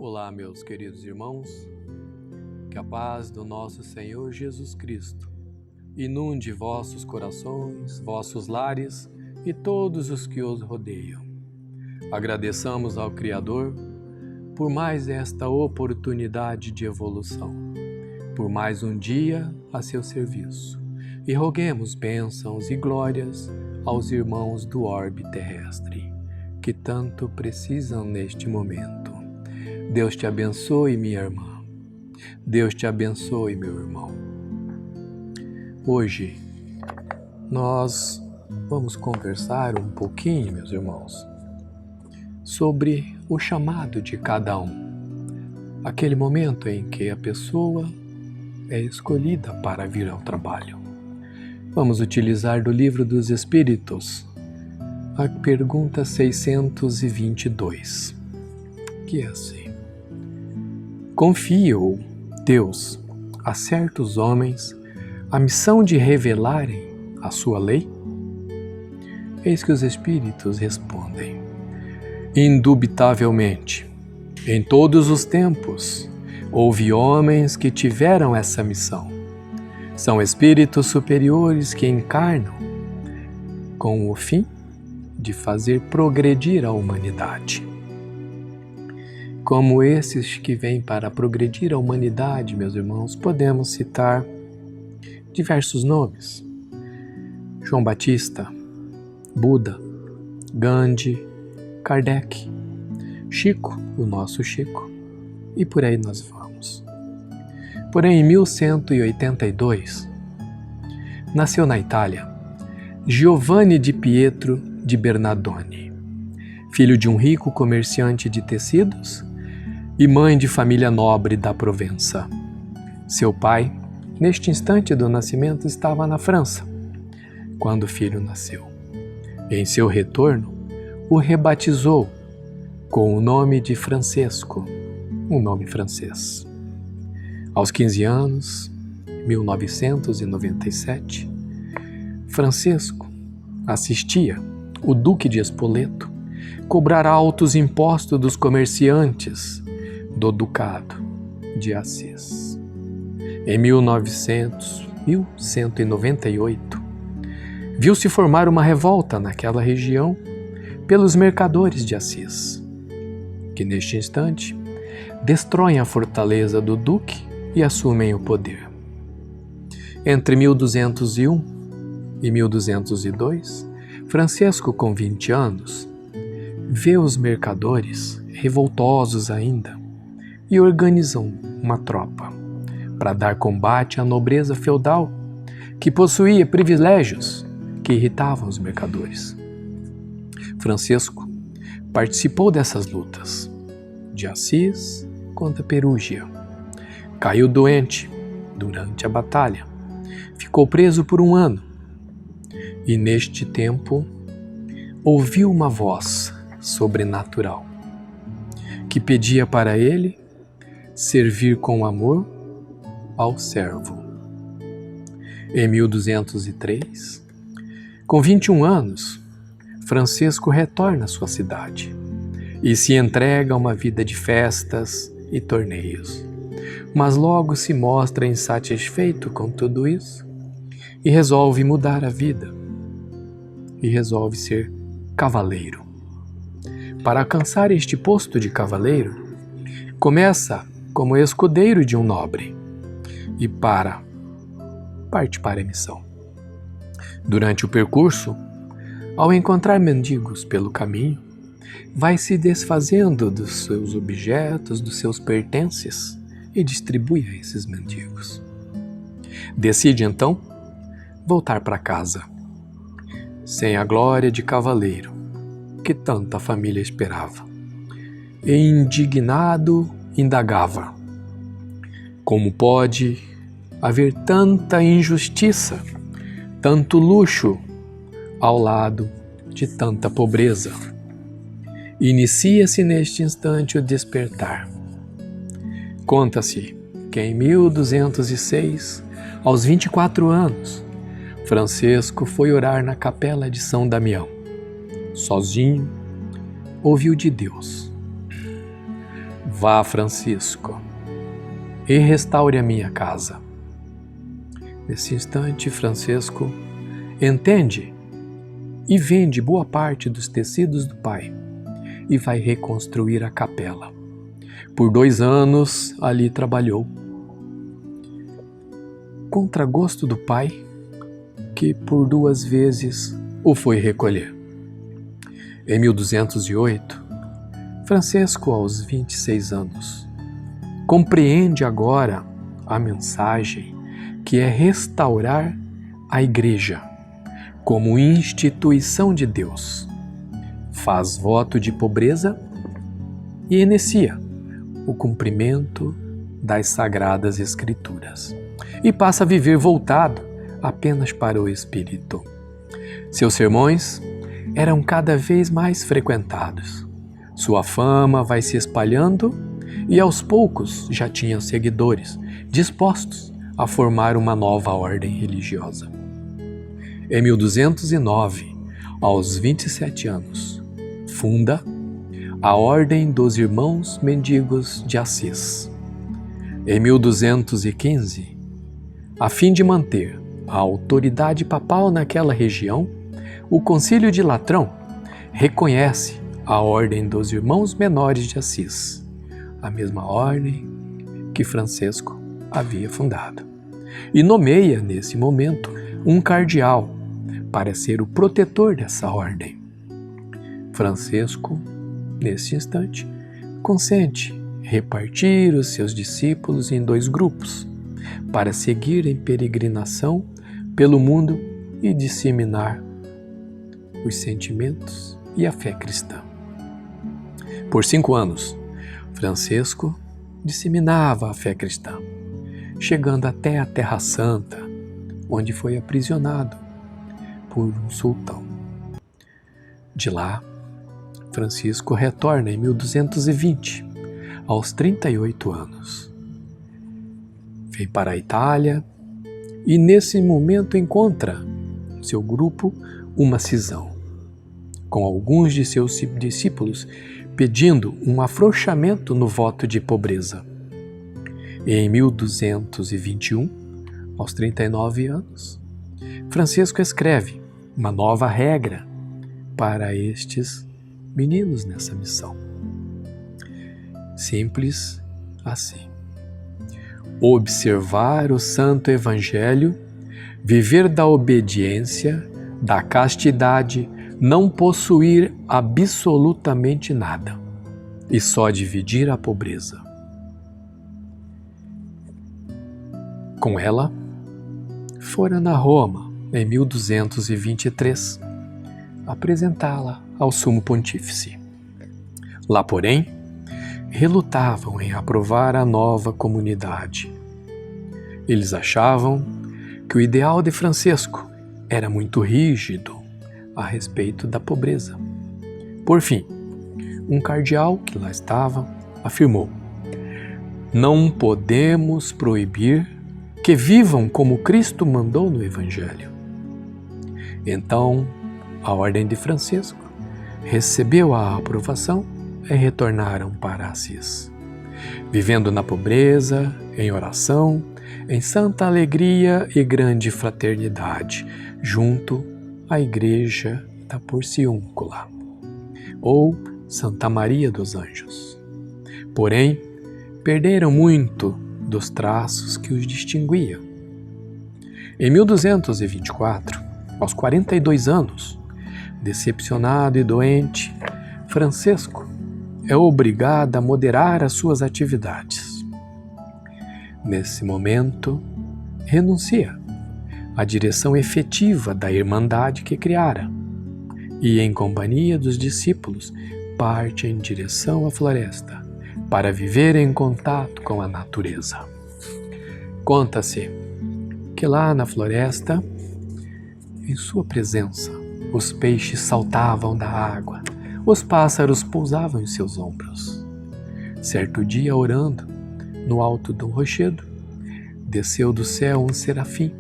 Olá, meus queridos irmãos, que a paz do nosso Senhor Jesus Cristo inunde vossos corações, vossos lares e todos os que os rodeiam. Agradeçamos ao Criador por mais esta oportunidade de evolução, por mais um dia a seu serviço, e roguemos bênçãos e glórias aos irmãos do orbe terrestre, que tanto precisam neste momento. Deus te abençoe, minha irmã. Deus te abençoe, meu irmão. Hoje nós vamos conversar um pouquinho, meus irmãos, sobre o chamado de cada um. Aquele momento em que a pessoa é escolhida para vir ao trabalho. Vamos utilizar do Livro dos Espíritos a pergunta 622, que é assim: confia-o Deus a certos homens a missão de revelarem a sua lei? Eis que os Espíritos respondem: indubitavelmente, em todos os tempos, houve homens que tiveram essa missão. São espíritos superiores que encarnam com o fim de fazer progredir a humanidade. Como esses que vêm para progredir a humanidade, meus irmãos, podemos citar diversos nomes: João Batista, Buda, Gandhi, Kardec, Chico, o nosso Chico, e por aí nós vamos. Porém, em 1182, nasceu na Itália Giovanni di Pietro di Bernardone, filho de um rico comerciante de tecidos e mãe de família nobre da Provença. Seu pai, neste instante do nascimento, estava na França, quando o filho nasceu. Em seu retorno, o rebatizou com o nome de Francesco, um nome francês. Aos 15 anos, 1997, Francesco assistia o Duque de Spoleto cobrar altos impostos dos comerciantes do Ducado de Assis. Em 1198, viu-se formar uma revolta naquela região pelos mercadores de Assis, que neste instante destroem a fortaleza do Duque e assumem o poder. Entre 1201 e 1202, Francesco, com 20 anos, vê os mercadores, revoltosos ainda, e organizam uma tropa para dar combate à nobreza feudal que possuía privilégios que irritavam os mercadores. Francesco participou dessas lutas, de Assis contra Perúgia. Caiu doente durante a batalha, ficou preso por 1 ano e, neste tempo, ouviu uma voz sobrenatural que pedia para ele servir com amor ao servo. Em 1203, com 21 anos, Francesco retorna à sua cidade e se entrega a uma vida de festas e torneios. Mas logo se mostra insatisfeito com tudo isso e resolve mudar a vida e resolve ser cavaleiro. Para alcançar este posto de cavaleiro, começa como escudeiro de um nobre e parte para a missão. Durante o percurso, ao encontrar mendigos pelo caminho, vai se desfazendo dos seus objetos, dos seus pertences e distribui a esses mendigos. Decide então voltar para casa, sem a glória de cavaleiro que tanta família esperava. E indignado indagava: como pode haver tanta injustiça, tanto luxo ao lado de tanta pobreza? Inicia-se neste instante o despertar. Conta-se que em 1206, aos 24 anos, Francesco foi orar na capela de São Damião. Sozinho, ouviu de Deus: Vá, Francisco, e restaure a minha casa. Nesse instante, Francisco entende e vende boa parte dos tecidos do pai e vai reconstruir a capela. Por 2 anos ali trabalhou. Contra gosto do pai, que por 2 vezes o foi recolher. Em 1208, Francisco, aos 26 anos, compreende agora a mensagem que é restaurar a Igreja como instituição de Deus. Faz voto de pobreza e inicia o cumprimento das Sagradas Escrituras e passa a viver voltado apenas para o Espírito. Seus sermões eram cada vez mais frequentados. Sua fama vai se espalhando e aos poucos já tinha seguidores dispostos a formar uma nova ordem religiosa. Em 1209, aos 27 anos, funda a Ordem dos Irmãos Mendigos de Assis. Em 1215, a fim de manter a autoridade papal naquela região, o Concílio de Latrão reconhece a Ordem dos Irmãos Menores de Assis, a mesma ordem que Francisco havia fundado, e nomeia, nesse momento, um cardeal para ser o protetor dessa ordem. Francisco, nesse instante, consente repartir os seus discípulos em 2 grupos para seguir em peregrinação pelo mundo e disseminar os sentimentos e a fé cristã. Por 5 anos, Francisco disseminava a fé cristã, chegando até a Terra Santa, onde foi aprisionado por um sultão. De lá, Francisco retorna em 1220, aos 38 anos. Vem para a Itália e nesse momento encontra seu grupo uma cisão, com alguns de seus discípulos pedindo um afrouxamento no voto de pobreza. E em 1221, aos 39 anos, Francisco escreve uma nova regra para estes meninos nessa missão. Simples assim: observar o Santo Evangelho, viver da obediência, da castidade, não possuir absolutamente nada e só dividir a pobreza. Com ela, fora na Roma, em 1223, apresentá-la ao Sumo Pontífice. Lá, porém, relutavam em aprovar a nova comunidade. Eles achavam que o ideal de Francisco era muito rígido a respeito da pobreza. Por fim, um cardeal que lá estava afirmou: não podemos proibir que vivam como Cristo mandou no Evangelho. Então, a Ordem de Francisco recebeu a aprovação e retornaram para Assis, vivendo na pobreza, em oração, em santa alegria e grande fraternidade, junto à Igreja da Porciúncula, ou Santa Maria dos Anjos. Porém, perderam muito dos traços que os distinguiam. Em 1224, aos 42 anos, decepcionado e doente, Francisco é obrigado a moderar as suas atividades. Nesse momento, renuncia à direção efetiva da Irmandade que criara e, em companhia dos discípulos, parte em direção à floresta para viver em contato com a natureza. Conta-se que lá na floresta, em sua presença, os peixes saltavam da água, os pássaros pousavam em seus ombros. Certo dia, orando, no alto de um rochedo, desceu do céu um serafim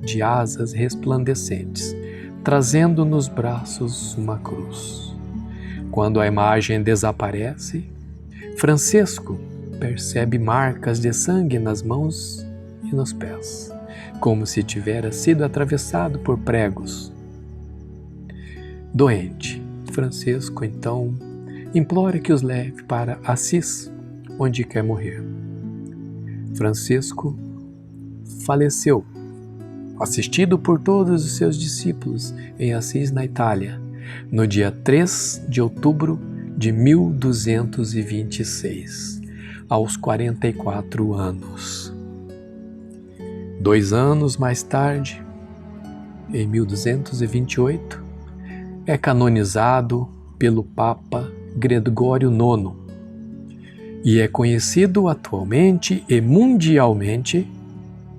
de asas resplandecentes, trazendo nos braços uma cruz. Quando a imagem desaparece, Francesco percebe marcas de sangue nas mãos e nos pés, como se tivera sido atravessado por pregos. Doente, Francesco então implora que os leve para Assis, onde quer morrer. Francesco faleceu, assistido por todos os seus discípulos em Assis, na Itália, no dia 3 de outubro de 1226, aos 44 anos. 2 anos mais tarde, em 1228, é canonizado pelo Papa Gregório IX e é conhecido atualmente e mundialmente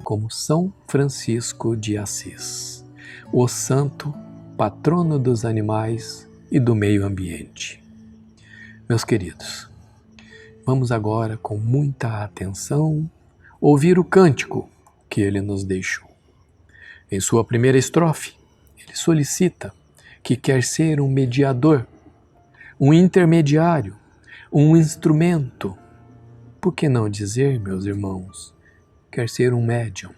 como São Francisco de Assis, o santo patrono dos animais e do meio ambiente. Meus queridos, vamos agora com muita atenção ouvir o cântico que ele nos deixou. Em sua primeira estrofe, ele solicita que quer ser um mediador, um intermediário, um instrumento. Por que não dizer, meus irmãos, quer ser um médium?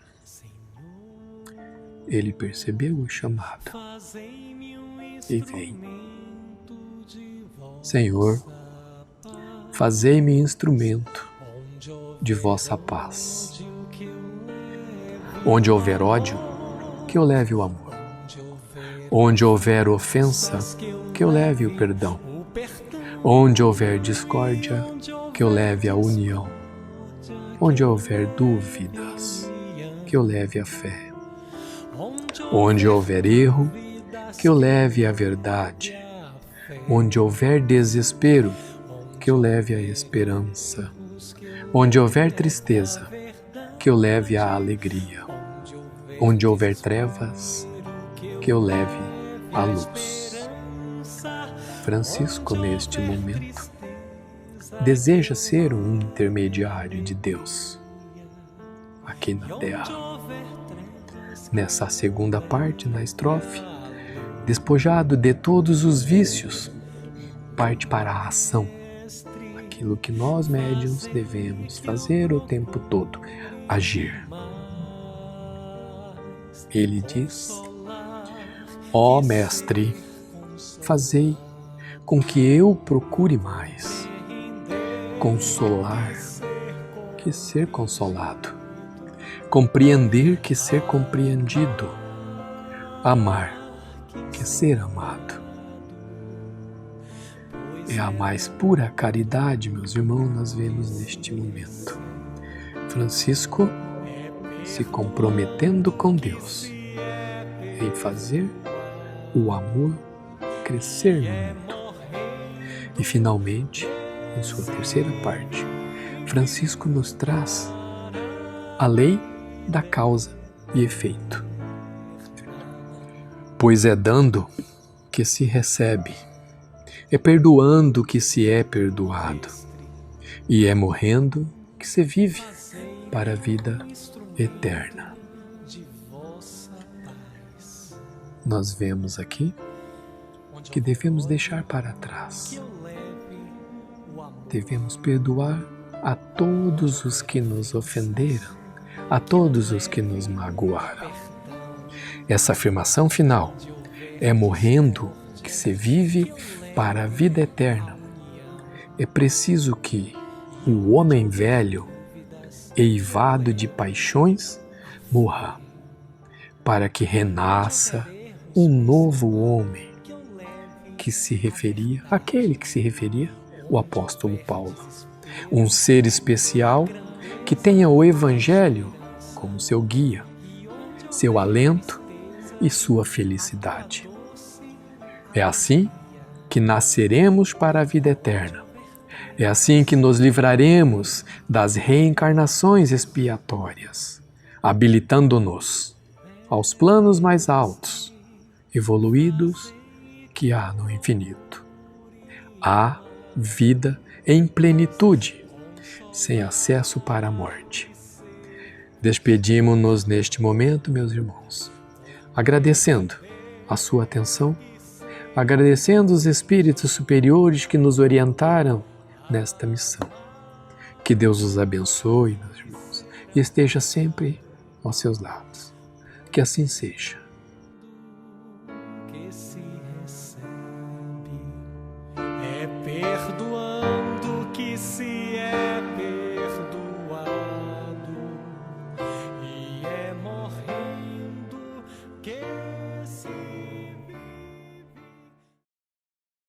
Ele percebeu o chamado e vem. Senhor, fazei-me instrumento de vossa paz. Onde houver ódio, que eu leve o amor. Onde houver ofensa, que eu leve o perdão. Onde houver discórdia, que eu leve a união. Onde houver dúvidas, que eu leve a fé. Onde houver erro, que eu leve a verdade. Onde houver desespero, que eu leve a esperança. Onde houver tristeza, que eu leve a alegria. Onde houver trevas, que eu leve a luz. Francisco, neste momento, deseja ser um intermediário de Deus aqui na Terra. Nessa segunda parte, na estrofe, despojado de todos os vícios, parte para a ação, aquilo que nós médiuns devemos fazer o tempo todo, agir. Ele diz: ó Mestre, fazei com que eu procure mais consolar que ser consolado, compreender que ser compreendido, amar que ser amado. É a mais pura caridade, meus irmãos, nós vemos neste momento. Francisco se comprometendo com Deus em fazer o amor crescer no mundo. E finalmente, em sua terceira parte, Francisco nos traz a lei da causa e efeito. Pois é dando que se recebe, é perdoando que se é perdoado, e é morrendo que se vive para a vida eterna. Nós vemos aqui que devemos deixar para trás. Devemos perdoar a todos os que nos ofenderam, a todos os que nos magoaram. Essa afirmação final é morrendo que se vive para a vida eterna. É preciso que o homem velho, eivado de paixões, morra, para que renasça um novo homem, aquele que se referia o apóstolo Paulo. Um ser especial que tenha o Evangelho como seu guia, seu alento e sua felicidade. É assim que nasceremos para a vida eterna. É assim que nos livraremos das reencarnações expiatórias, habilitando-nos aos planos mais altos, evoluídos que há no infinito. Há vida em plenitude, sem acesso para a morte. Despedimos-nos neste momento, meus irmãos, agradecendo a sua atenção, agradecendo os espíritos superiores que nos orientaram nesta missão. Que Deus os abençoe, meus irmãos, e esteja sempre aos seus lados. Que assim seja. Que se recebe é perdoar.